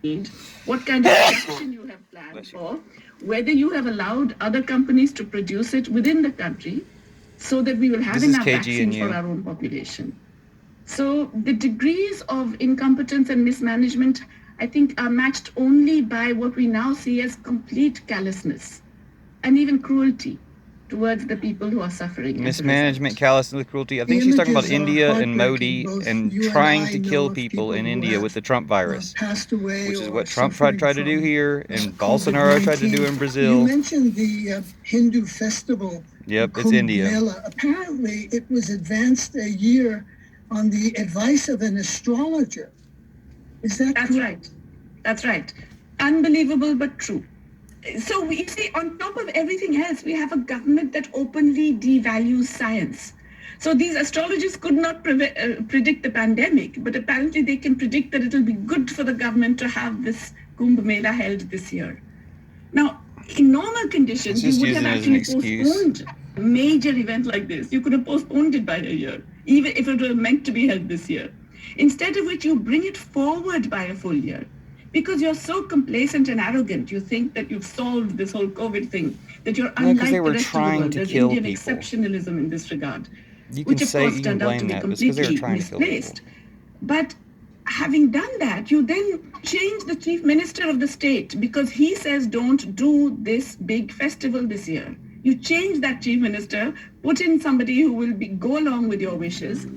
need, what kind of action you have planned for, whether you have allowed other companies to produce it within the country so that we will have enough vaccines for our own population. So the degrees of incompetence and mismanagement, I think, are matched only by what we now see as complete callousness and even cruelty towards the people who are suffering. Mismanagement, callousness, cruelty. I think she's talking about India and Modi and trying to kill people in India with the Trump virus, which is what Trump tried to do here and Bolsonaro tried to do in Brazil. You mentioned the Hindu festival. Yep, it's India. Mela. Apparently, it was advanced a year on the advice of an astrologer. Is that That's correct? right. That's right. Unbelievable, but true. So we see, on top of everything else, we have a government that openly devalues science. So these astrologers could not predict the pandemic, but apparently they can predict that it will be good for the government to have this Kumbh Mela held this year. Now, in normal conditions, you would have actually postponed a major event like this. You could have postponed it by a year, even if it were meant to be held this year. Instead of which, you bring it forward by a full year. Because you're so complacent and arrogant, you think that you've solved this whole COVID thing, that you're unlike the rest of the world. There's Indian exceptionalism in this regard, which of course turned out to be completely misplaced. But having done that, you then change the chief minister of the state because he says don't do this big festival this year. You change that chief minister, put in somebody who will go along with your wishes,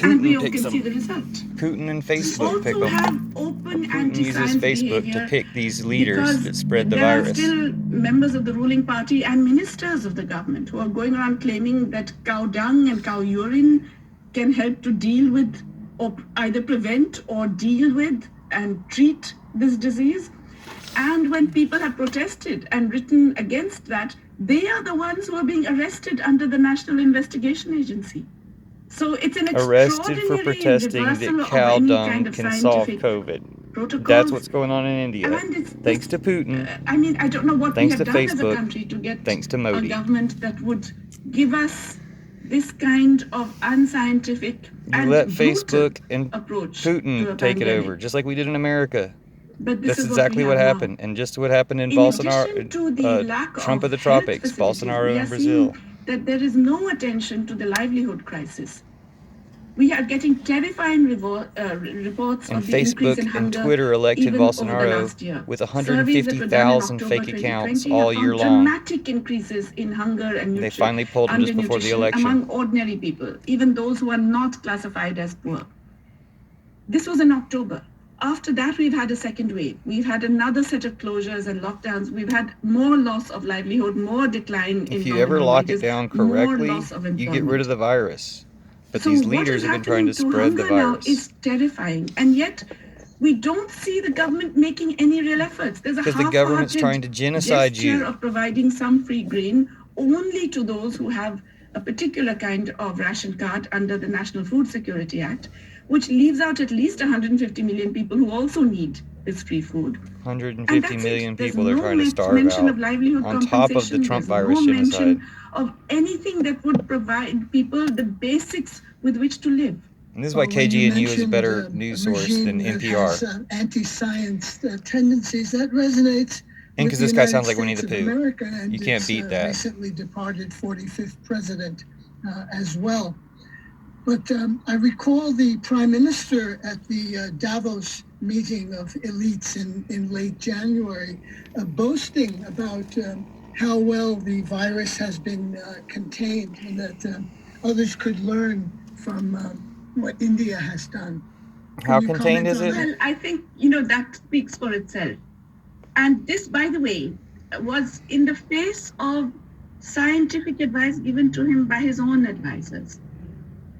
and we all can see the result. Putin and Facebook pick them. Have open Putin uses Facebook to pick these leaders that spread the virus. There are still members of the ruling party and ministers of the government who are going around claiming that cow dung and cow urine can help to deal with or either prevent or deal with and treat this disease. And when people have protested and written against that, they are the ones who are being arrested under the National Investigation Agency. So it's an arrested for protesting that cow dung can solve COVID. That's what's going on in India. Thanks to Putin. I mean, I don't know what we have done Facebook, as a country to get thanks to Modi. A government that would give us this kind of unscientific and let Facebook and approach Putin take it over, just like we did in America. But that's exactly what happened, and just what happened in Bolsonaro, Trump of the tropics, Bolsonaro in Brazil. That there is no attention to the livelihood crisis. We are getting terrifying reports and of the increase in Facebook hunger. And Twitter elected Bolsonaro with 150,000 fake accounts all year long. Dramatic increases in hunger and they finally pulled him just before the election. Among ordinary people, even those who are not classified as poor. This was in October. After that, we've had a second wave. We've had another set of closures and lockdowns. We've had more loss of livelihood, more decline in If you ever lock it down correctly, you get rid of the virus. But so these leaders have been trying to spread the virus. Now is terrifying, and yet we don't see the government making any real efforts. There's a because the government's trying to genocide you. Of providing some free grain only to those who have a particular kind of ration card under the National Food Security Act, which leaves out at least 150 million people who also need this free food. 150 million people they're trying to starve out, on top of the Trump virus genocide. Of anything that would provide people the basics with which to live. And this is why KGNU is a better news source than NPR. Anti-science tendencies, that resonates. And because this guy sounds like Winnie the Pooh. You can't beat that. Recently departed 45th president as well. But I recall the prime minister at the Davos meeting of elites in late January boasting about how well the virus has been contained and that others could learn from what India has done. How contained is it? Well, I think, that speaks for itself. And this, by the way, was in the face of scientific advice given to him by his own advisors.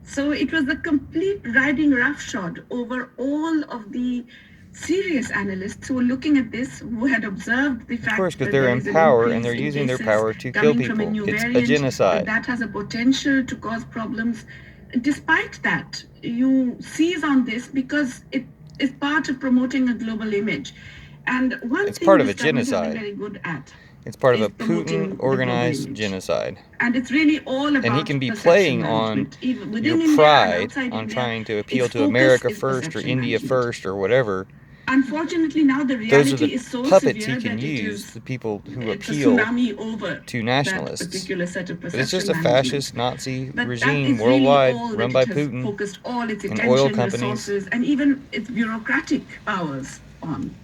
So it was a complete riding roughshod over all of the serious analysts who were looking at this, who had observed the fact of course, because they're in power and they're using their power to kill people. It's a genocide. That has a potential to cause problems. Despite that, you seize on this because it is part of promoting a global image. And one it's thing part of a this government genocide. has been very good at. It's part of a Putin organized genocide. And it's really all about and he can be playing on your pride on trying to appeal to America first or India first or whatever. Unfortunately, now the Those are reality the is so puppets severe he can that it use, is the people who it's a appeal tsunami over to that nationalists. particular set of But it's just perception a management. fascist Nazi But that regime is really worldwide all run that by it has Putin focused all its and oil attention, companies. resources, and even its bureaucratic powers on.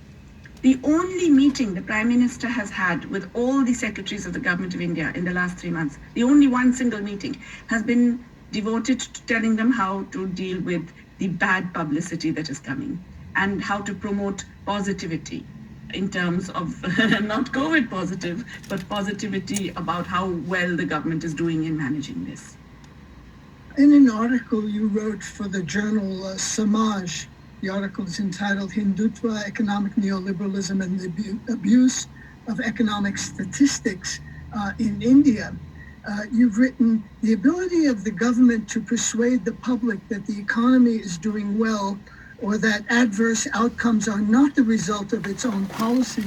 The only meeting the Prime Minister has had with all the secretaries of the Government of India in the last 3 months, the only one single meeting, has been devoted to telling them how to deal with the bad publicity that is coming and how to promote positivity in terms of not COVID positive, but positivity about how well the government is doing in managing this. In an article you wrote for the journal Samaj, the article is entitled Hindutva, Economic Neoliberalism and the Abuse of Economic Statistics in India. You've written, the ability of the government to persuade the public that the economy is doing well or that adverse outcomes are not the result of its own policy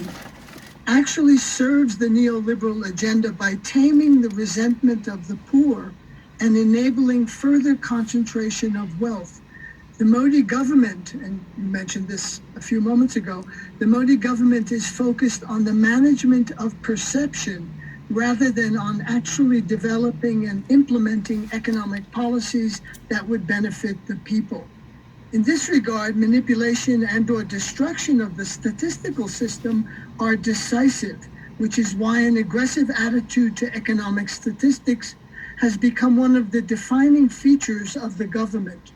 actually serves the neoliberal agenda by taming the resentment of the poor and enabling further concentration of wealth. The Modi government, and you mentioned this a few moments ago, the Modi government is focused on the management of perception rather than on actually developing and implementing economic policies that would benefit the people. In this regard, manipulation and/or destruction of the statistical system are decisive, which is why an aggressive attitude to economic statistics has become one of the defining features of the government.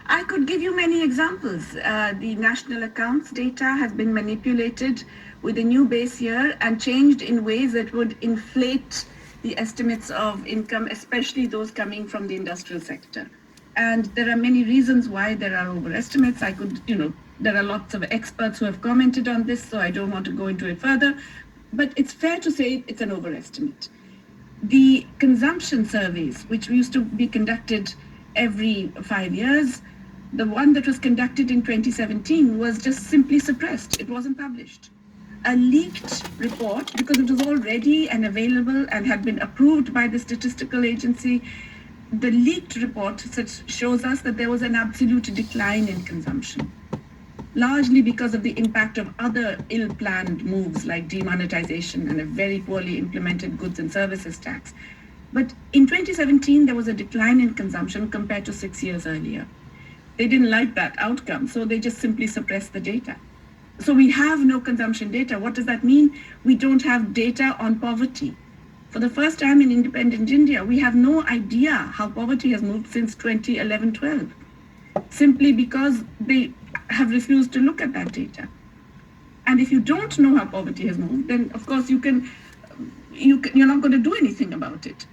I could give you many examples. The national accounts data has been manipulated with a new base year and changed in ways that would inflate the estimates of income, especially those coming from the industrial sector. And there are many reasons why there are overestimates. There are lots of experts who have commented on this, so I don't want to go into it further. But it's fair to say it's an overestimate. The consumption surveys, which used to be conducted every 5 years, the one that was conducted in 2017 was just simply suppressed. It wasn't published. A leaked report, because it was all ready and available and had been approved by the statistical agency, the leaked report shows us that there was an absolute decline in consumption, largely because of the impact of other ill-planned moves like demonetization and a very poorly implemented goods and services tax. But in 2017, there was a decline in consumption compared to 6 years earlier. They didn't like that outcome, so they just simply suppressed the data. So we have no consumption data. What does that mean? We don't have data on poverty. For the first time in independent India, we have no idea how poverty has moved since 2011-12, simply because they have refused to look at that data. And if you don't know how poverty has moved, then of course you're not going to do anything about it.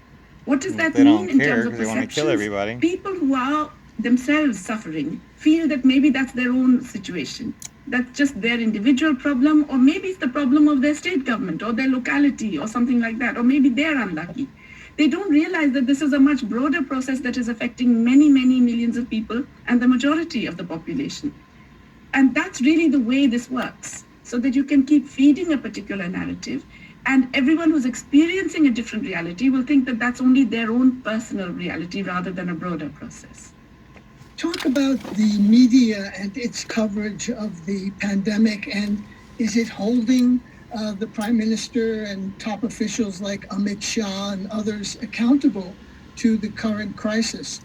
What does that mean in terms of perceptions? They want to kill everybody. People who are themselves suffering feel that maybe that's their own situation. That's just their individual problem, or maybe it's the problem of their state government or their locality or something like that, or maybe they're unlucky. They don't realize that this is a much broader process that is affecting many, many millions of people and the majority of the population. And that's really the way this works, so that you can keep feeding a particular narrative, and everyone who's experiencing a different reality will think that that's only their own personal reality rather than a broader process. Talk about the media and its coverage of the pandemic, and is it holding the Prime Minister and top officials like Amit Shah and others accountable to the current crisis?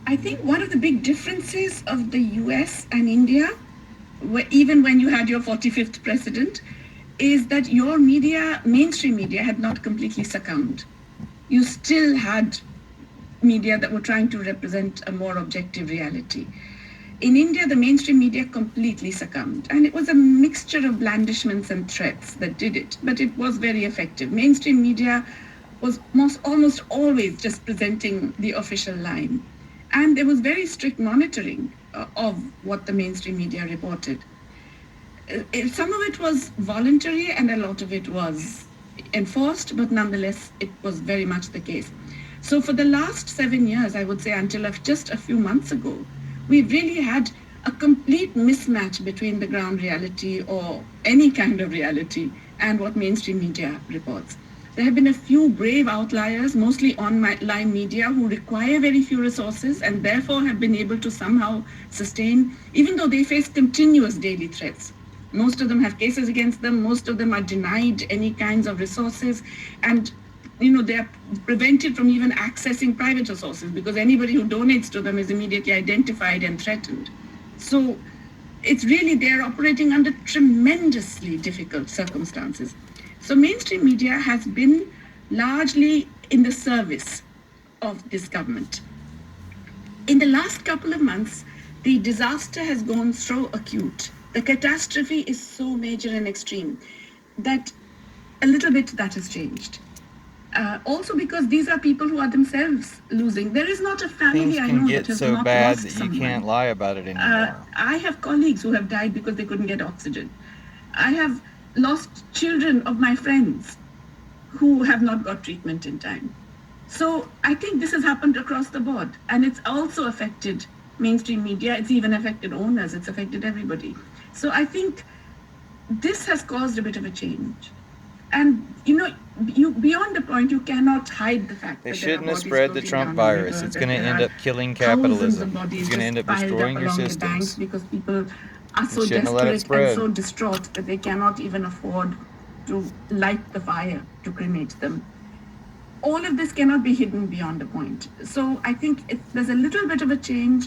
I think one of the big differences of the US and India, even when you had your 45th president, is that your media, mainstream media, had not completely succumbed. You still had media that were trying to represent a more objective reality. In India, the mainstream media completely succumbed, and it was a mixture of blandishments and threats that did it, but it was very effective. Mainstream media was almost always just presenting the official line, and there was very strict monitoring of what the mainstream media reported. Some of it was voluntary and a lot of it was enforced, but nonetheless, it was very much the case. So for the last 7 years, I would say until just a few months ago, we've really had a complete mismatch between the ground reality or any kind of reality and what mainstream media reports. There have been a few brave outliers, mostly online media, who require very few resources and therefore have been able to somehow sustain, even though they face continuous daily threats. Most of them have cases against them. Most of them are denied any kinds of resources, and they are prevented from even accessing private resources because anybody who donates to them is immediately identified and threatened. So it's really, they're operating under tremendously difficult circumstances. So mainstream media has been largely in the service of this government. In the last couple of months, the disaster has gone so acute. The catastrophe is so major and extreme that a little bit that has changed. Also because these are people who are themselves losing. There is not a family Things I can know get that has so not bad lost that you someone. can't lie about it anymore. I have colleagues who have died because they couldn't get oxygen. I have lost children of my friends who have not got treatment in time. So I think this has happened across the board, and it's also affected mainstream media. It's even affected owners. It's affected everybody. So I think this has caused a bit of a change. And beyond the point, you cannot hide the fact They that shouldn't there are have bodies spread the floating Trump down the virus. river, It's that going to there end are up killing thousands of capitalism. bodies It's going to just end up piled up destroying your along the banks systems. because people are so shouldn't have let it desperate and spread. so distraught that they cannot even afford to light the fire to cremate them. All of this cannot be hidden beyond a point. So I think there's a little bit of a change.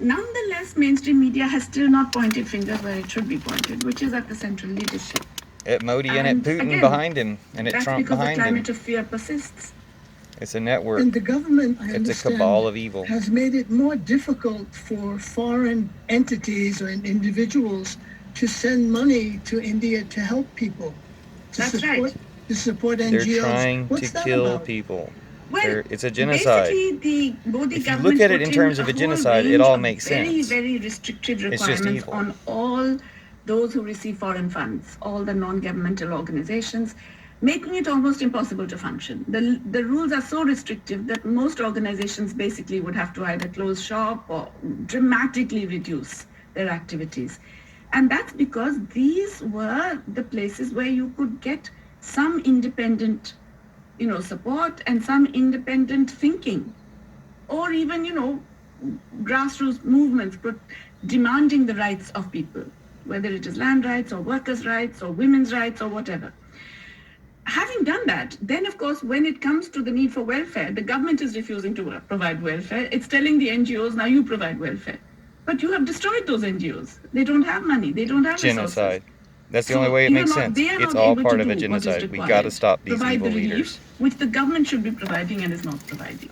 Nonetheless, mainstream media has still not pointed fingers where it should be pointed, which is at the central leadership. At Modi and at Putin again, behind him, and at that's Trump because the behind him. climate of fear persists. It's a network. And the government, I It's a understand, cabal of evil. has made it more difficult for foreign entities or individuals to send money to India to help people. That's right. To support NGOs. They're trying What's to that kill about? people. Well, It's a genocide. basically, the Modi If you government look at it put in terms of a a whole genocide, it range all of makes very, sense. very restricted It's just requirements evil. on all those who receive foreign funds, all the non-governmental organizations, making it almost impossible to function. The rules are so restrictive that most organizations basically would have to either close shop or dramatically reduce their activities. And that's because these were the places where you could get some independent support and some independent thinking, or even, grassroots movements demanding the rights of people, whether it is land rights or workers' rights or women's rights or whatever. Having done that, then of course, when it comes to the need for welfare, the government is refusing to provide welfare. It's telling the NGOs, now you provide welfare. But you have destroyed those NGOs. They don't have money. They don't have Genocide. resources. That's the only way it makes sense. They are It's not all able part to of a do what is genocide. We required. got to stop these Provide evil the relief, leaders. which the government should be providing and is not providing.